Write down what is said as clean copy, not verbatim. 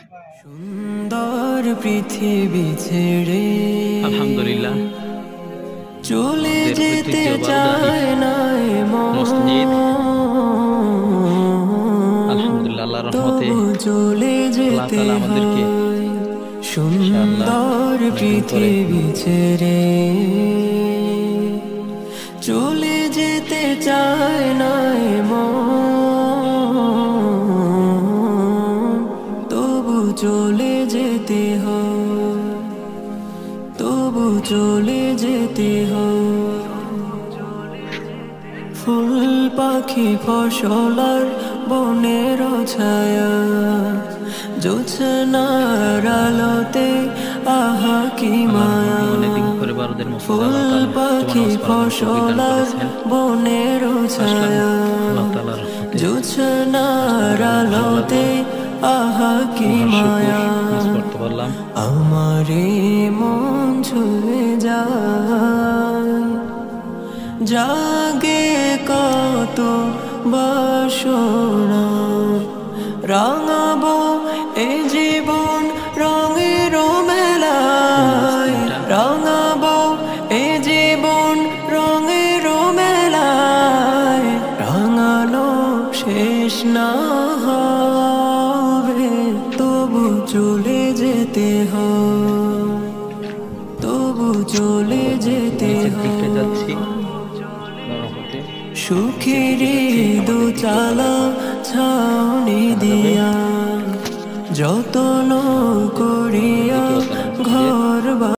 সুন্দর পৃথিবী ছেড়ে আলহামদুলিল্লাহ চলে যেতে চায় না মসজিদ আলহামদুলিল্লাহ আল্লাহর রহমতে চলে যেতে আমাদেরকে সুন্দর পৃথিবী ছেড়ে চলে যেতে চায় না তবু চলে যেতে হয়, তবু চলে যেতে হয়। ফুল পাখি ফসলার বনের ছায়া জোছনার আলোতে আহা কি মায়া। ফুল পাখি ফসলার বনের ছায়া জোছনার আলোতে আহা কি মায়া। আমারে মন ছুঁয়ে যায়, জাগে কত বাসনা, রাঙাবো এ জীবন রঙের মেলায়, রাঙাবো এ জীবন রঙের মেলায়। রাঙানো শেষ না হবে তবু চলে যেতে হয়, তবু চলে যেতে হয়। সুখেরই দোচালা ছাউনি দিয়া যতন করি